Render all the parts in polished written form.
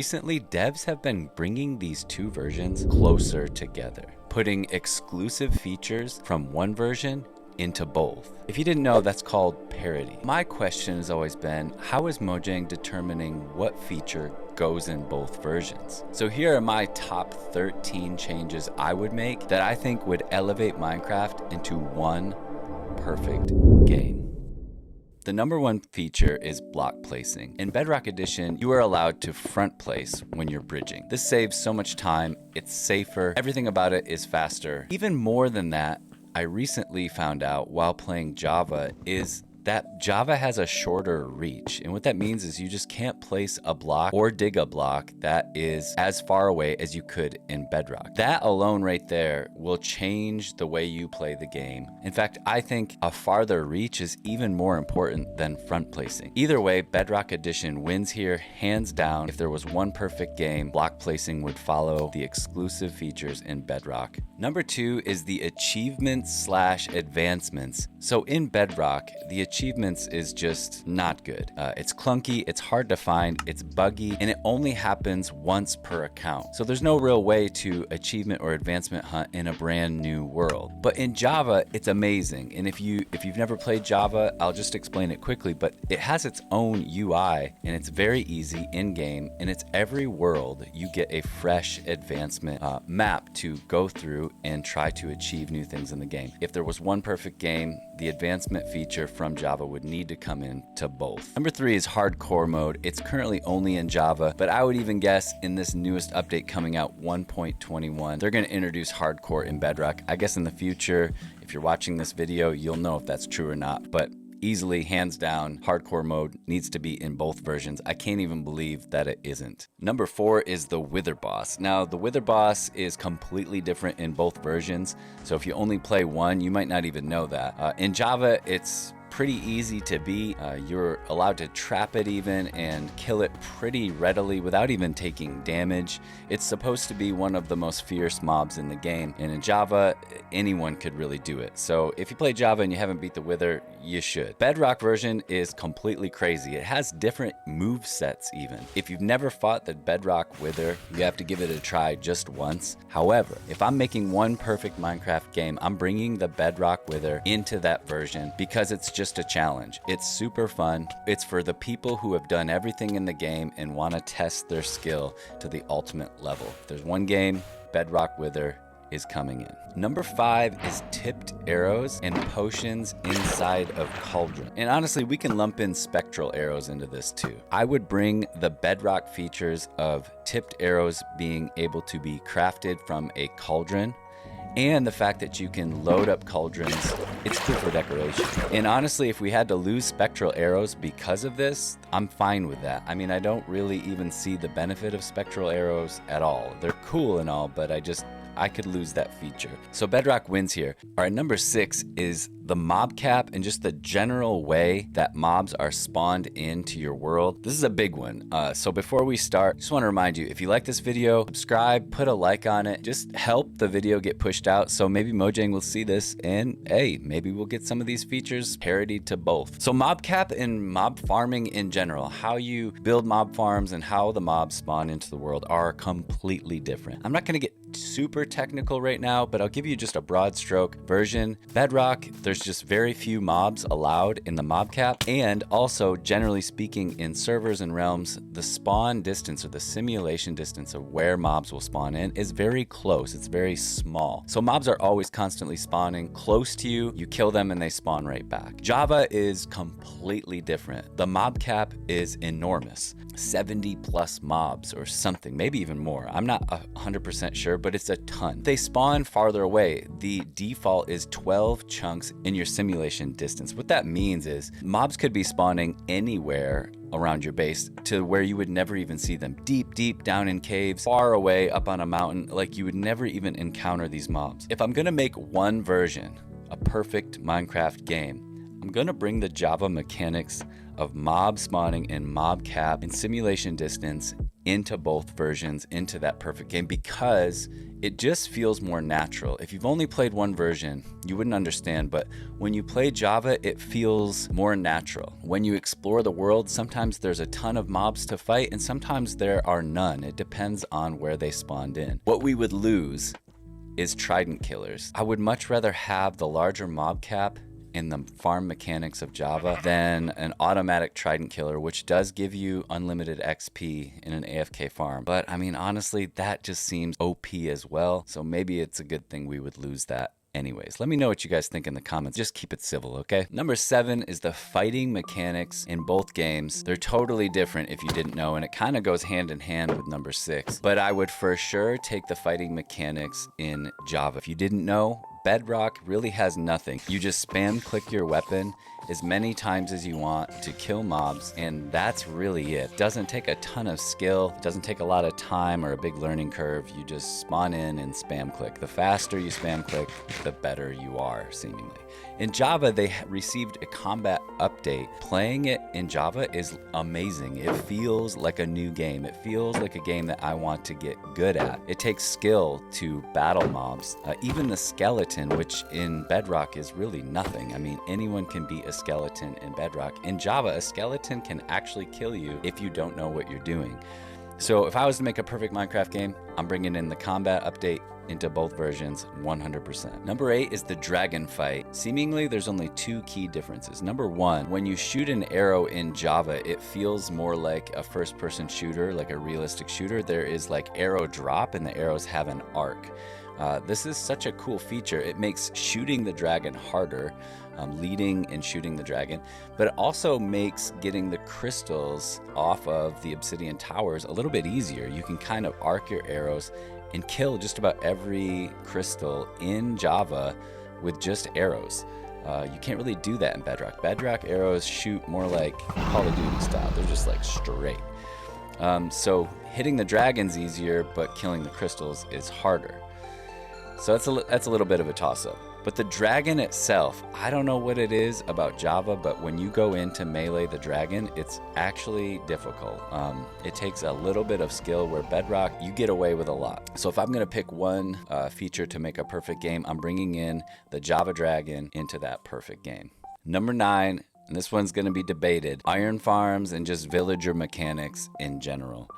Recently, devs have been bringing these two versions closer together, putting exclusive features from one version into both. If you didn't know, that's called parity. My question has always been, how is Mojang determining what feature goes in both versions? So here are my top 13 changes I would make that I think would elevate Minecraft into one perfect game. The number one feature is block placing. In Bedrock Edition, you are allowed to front place when you're bridging. This saves so much time, it's safer, everything about it is faster. Even more than that, I recently found out while playing Java is that Java has a shorter reach. And what that means is you just can't place a block or dig a block that is as far away as you could in Bedrock. That alone right there will change the way you play the game. In fact, I think a farther reach is even more important than front placing. Either way, Bedrock Edition wins here, hands down. If there was one perfect game, block placing would follow the exclusive features in Bedrock. Number two is the achievements/advancements. So in Bedrock, the achievements is just not good. It's clunky, it's hard to find, it's buggy, and it only happens once per account. So there's no real way to achievement or advancement hunt in a brand new world. But in Java, it's amazing. And if you've never played Java, I'll just explain it quickly, but it has its own UI and it's very easy in game, and it's every world you get a fresh advancement map to go through and try to achieve new things in the game. If there was one perfect game, the advancement feature from Java would need to come into both. Number three is hardcore mode. It's currently only in Java, but I would even guess in this newest update coming out 1.21, they're going to introduce hardcore in Bedrock. I guess in the future, if you're watching this video, you'll know if that's true or not, but easily, hands down, hardcore mode needs to be in both versions. I can't even believe that it isn't. Number four is the Wither Boss. Now, the Wither Boss is completely different in both versions, so if you only play one, you might not even know that. In Java, it's pretty easy to beat. You're allowed to trap it even and kill it pretty readily without even taking damage. It's supposed to be one of the most fierce mobs in the game, and in Java, anyone could really do it. So if you play Java and you haven't beat the Wither, you should. Bedrock version is completely crazy. It has different move sets even. If you've never fought the Bedrock Wither, you have to give it a try just once. However, if I'm making one perfect Minecraft game, I'm bringing the Bedrock Wither into that version because it's just a challenge. It's super fun. It's for the people who have done everything in the game and want to test their skill to the ultimate level. If there's one game, Bedrock Wither is coming in. Number five is tipped arrows and potions inside of Cauldron. And honestly, we can lump in spectral arrows into this too. I would bring the Bedrock features of tipped arrows being able to be crafted from a cauldron, and the fact that you can load up cauldrons. It's cool for decoration. And honestly, if we had to lose spectral arrows because of this, I'm fine with that. I mean, I don't really even see the benefit of spectral arrows at all. They're cool and all, but I could lose that feature. So Bedrock wins here. All right, number six is the mob cap and just the general way that mobs are spawned into your world. This is a big one. So before we start, just want to remind you, if you like this video, subscribe, put a like on it, just help the video get pushed out. So maybe Mojang will see this and hey, maybe we'll get some of these features parodied to both. So mob cap and mob farming in general, how you build mob farms and how the mobs spawn into the world are completely different. I'm not going to get super technical right now, but I'll give you just a broad stroke version. Bedrock, there's just very few mobs allowed in the mob cap, and also generally speaking in servers and realms, the spawn distance or the simulation distance of where mobs will spawn in is very close. It's very small. So mobs are always constantly spawning close to you. You kill them and they spawn right back. Java is completely different. The mob cap is enormous. 70 plus mobs or something, maybe even more. I'm not 100% sure, but it's a ton. They spawn farther away. The default is 12 chunks in your simulation distance. What that means is mobs could be spawning anywhere around your base to where you would never even see them. Deep down in caves, far away up on a mountain, like you would never even encounter these mobs. If I'm gonna make one version, a perfect Minecraft game, I'm gonna bring the Java mechanics of mob spawning and mob cap and simulation distance into both versions, into that perfect game, because it just feels more natural. If you've only played one version, you wouldn't understand, but when you play Java, it feels more natural. When you explore the world, sometimes there's a ton of mobs to fight, and sometimes there are none. It depends on where they spawned in. What we would lose is trident killers. I would much rather have the larger mob cap in the farm mechanics of Java than an automatic trident killer, which does give you unlimited XP in an AFK farm. But I mean, honestly, that just seems OP as well. So maybe it's a good thing we would lose that. Anyways, let me know what you guys think in the comments. Just keep it civil, okay? Number 7 is the fighting mechanics in both games. They're totally different if you didn't know, and it kind of goes hand in hand with number 6. But I would for sure take the fighting mechanics in Java. If you didn't know, Bedrock really has nothing. You just spam click your weapon as many times as you want to kill mobs, and that's really it. Doesn't take a ton of skill, doesn't take a lot of time or a big learning curve. You just spawn in and spam click. The faster you spam click, the better you are, seemingly. In Java, they received a combat update. Playing it in Java is amazing. It feels like a new game. It feels like a game that I want to get good at. It takes skill to battle mobs. Even the skeleton, which in Bedrock is really nothing. I mean, anyone can beat a skeleton in Bedrock. In Java, a skeleton can actually kill you if you don't know what you're doing. So if I was to make a perfect Minecraft game, I'm bringing in the combat update into both versions 100%. Number 8 is the dragon fight. Seemingly, there's only 2 key differences. Number 1, when you shoot an arrow in Java, it feels more like a first-person shooter, like a realistic shooter. There is like arrow drop, and the arrows have an arc. This is such a cool feature. It makes shooting the dragon harder, leading and shooting the dragon, but it also makes getting the crystals off of the obsidian towers a little bit easier. You can kind of arc your arrows and kill just about every crystal in Java with just arrows. You can't really do that in Bedrock. Bedrock arrows shoot more like Call of Duty style. They're just like straight. So hitting the dragon's easier, but killing the crystals is harder. So that's a little bit of a toss-up. But the dragon itself, I don't know what it is about Java, but when you go in to melee the dragon, it's actually difficult. It takes a little bit of skill, where Bedrock, you get away with a lot. So if I'm going to pick one feature to make a perfect game, I'm bringing in the Java dragon into that perfect game. Number 9, and this one's going to be debated, iron farms and just villager mechanics in general.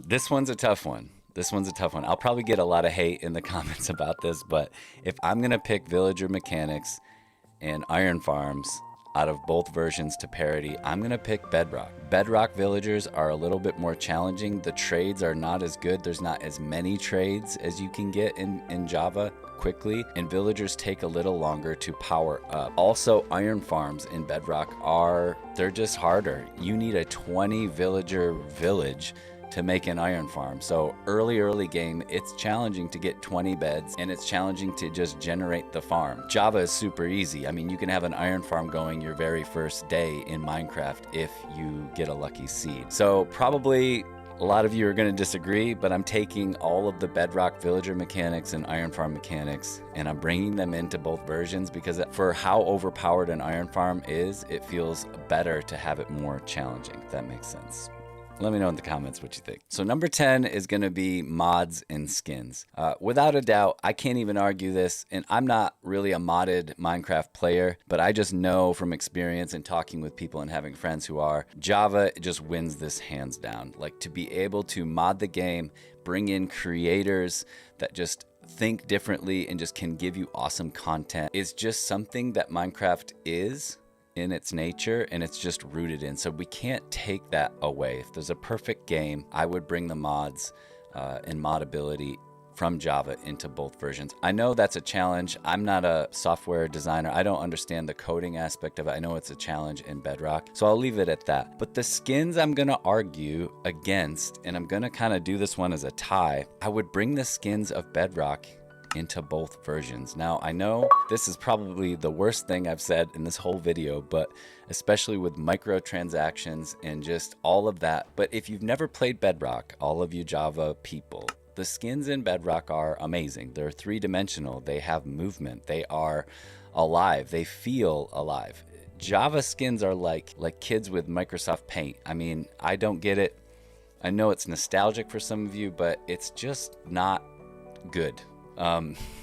This one's a tough one. I'll probably get a lot of hate in the comments about this, but if I'm going to pick villager mechanics and iron farms out of both versions to parity, I'm going to pick Bedrock. Bedrock villagers are a little bit more challenging. The trades are not as good. There's not as many trades as you can get in Java quickly, and villagers take a little longer to power up. Also, iron farms in Bedrock they're just harder. You need a 20 villager village to make an iron farm. So early game, it's challenging to get 20 beds, and it's challenging to just generate the farm. Java is super easy. I mean, you can have an iron farm going your very first day in Minecraft if you get a lucky seed. So probably a lot of you are going to disagree, but I'm taking all of the Bedrock villager mechanics and iron farm mechanics, and I'm bringing them into both versions, because for how overpowered an iron farm is, it feels better to have it more challenging, if that makes sense. Let me know in the comments what you think. So number 10 is going to be mods and skins. Without a doubt, I can't even argue this, and I'm not really a modded Minecraft player, but I just know from experience and talking with people and having friends who are, Java just wins this hands down. Like, to be able to mod the game, bring in creators that just think differently and just can give you awesome content is just something that Minecraft is in its nature, and it's just rooted in. So we can't take that away. If there's a perfect game, I would bring the mods and modability from Java into both versions. I know that's a challenge. I'm not a software designer. I don't understand the coding aspect of it. I know it's a challenge in Bedrock, so I'll leave it at that. But the skins I'm gonna argue against, and I'm gonna kind of do this one as a tie. I would bring the skins of Bedrock into both versions. Now, I know this is probably the worst thing I've said in this whole video, but especially with microtransactions and just all of that. But if you've never played Bedrock, all of you Java people, the skins in Bedrock are amazing. They're 3-dimensional. They have movement. They are alive. They feel alive. Java skins are like kids with Microsoft Paint. I mean, I don't get it. I know it's nostalgic for some of you, but it's just not good.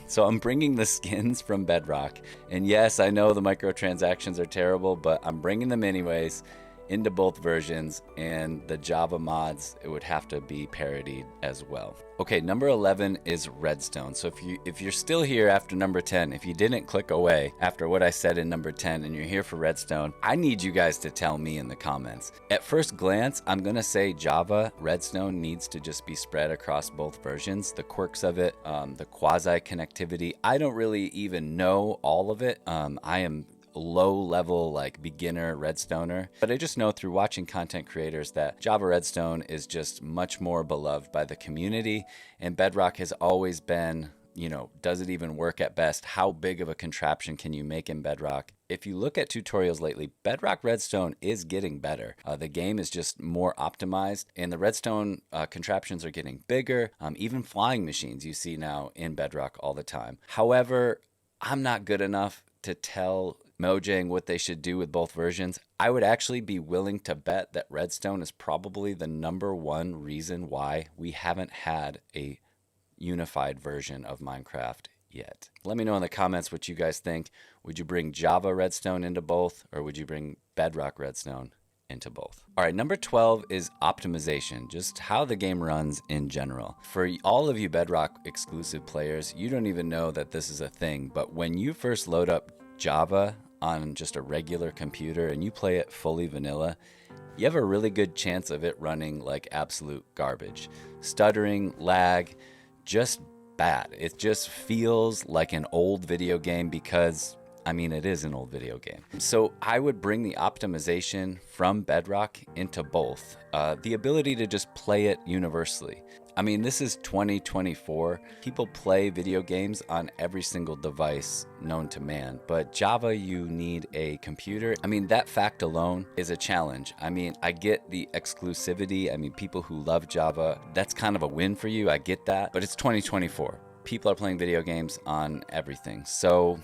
So I'm bringing the skins from Bedrock, and yes, I know the microtransactions are terrible, but I'm bringing them anyways into both versions, and the Java mods, it would have to be parodied as well. Okay, number 11 is Redstone. So if you're still here after number 10, if you didn't click away after what I said in number 10 and you're here for Redstone, I need you guys to tell me in the comments. At first glance, I'm gonna say Java Redstone needs to just be spread across both versions. The quirks of it, the quasi connectivity, I don't really even know all of it. I am low level, like beginner Redstoner, but I just know through watching content creators that Java Redstone is just much more beloved by the community, and Bedrock has always been, you know, does it even work at best? How big of a contraption can you make in Bedrock? If you look at tutorials lately, Bedrock Redstone is getting better. The game is just more optimized, and the Redstone contraptions are getting bigger. Even flying machines you see now in Bedrock all the time. However, I'm not good enough to tell Mojang what they should do with both versions. I would actually be willing to bet that Redstone is probably the #1 reason why we haven't had a unified version of Minecraft yet. Let me know in the comments what you guys think. Would you bring Java Redstone into both, or would you bring Bedrock Redstone into both? All right, number 12 is optimization, just how the game runs in general. For all of you Bedrock exclusive players, you don't even know that this is a thing, but when you first load up Java on just a regular computer and you play it fully vanilla, you have a really good chance of it running like absolute garbage. Stuttering, lag, just bad. It just feels like an old video game because, I mean, it is an old video game. So I would bring the optimization from Bedrock into both. The ability to just play it universally. I mean, this is 2024. People play video games on every single device known to man, but Java, you need a computer. I mean, that fact alone is a challenge. I mean, I get the exclusivity. I mean, people who love Java, that's kind of a win for you. I get that, but it's 2024. People are playing video games on everything. So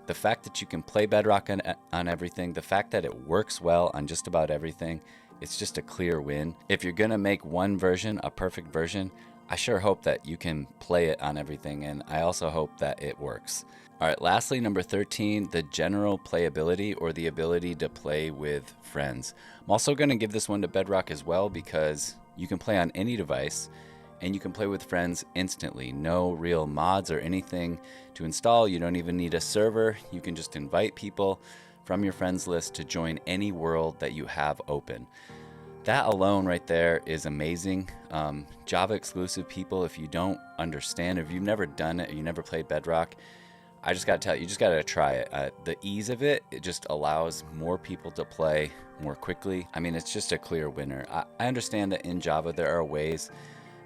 the fact that you can play Bedrock on everything, the fact that it works well on just about everything, it's just a clear win. If you're gonna make one version a perfect version, I sure hope that you can play it on everything, and I also hope that it works. All right, lastly, number 13, the general playability, or the ability to play with friends. I'm also gonna give this one to Bedrock as well because you can play on any device and you can play with friends instantly. No real mods or anything to install. You don't even need a server. You can just invite people from your friends list to join any world that you have open. That alone right there is amazing. Java exclusive people, if you don't understand, if you've never done it, or you never played Bedrock, I just gotta tell you, you just gotta try it. The ease of it, it just allows more people to play more quickly. I mean, it's just a clear winner. I understand that in Java there are ways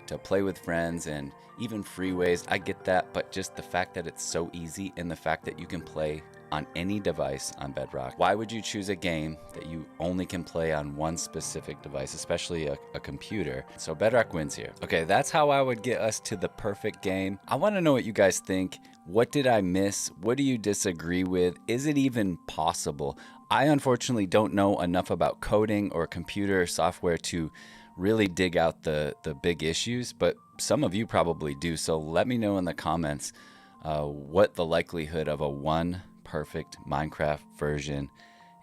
to play with friends and even free ways. I get that, but just the fact that it's so easy and the fact that you can play on any device on Bedrock. Why would you choose a game that you only can play on one specific device, especially a computer? So Bedrock wins here. Okay, that's how I would get us to the perfect game. I want to know what you guys think. What did I miss? What do you disagree with? Is it even possible? I unfortunately don't know enough about coding or computer software to really dig out the big issues, but some of you probably do. So let me know in the comments what the likelihood of a one perfect Minecraft version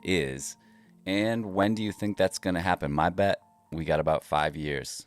is, and when do you think that's going to happen? My bet, we got about 5 years.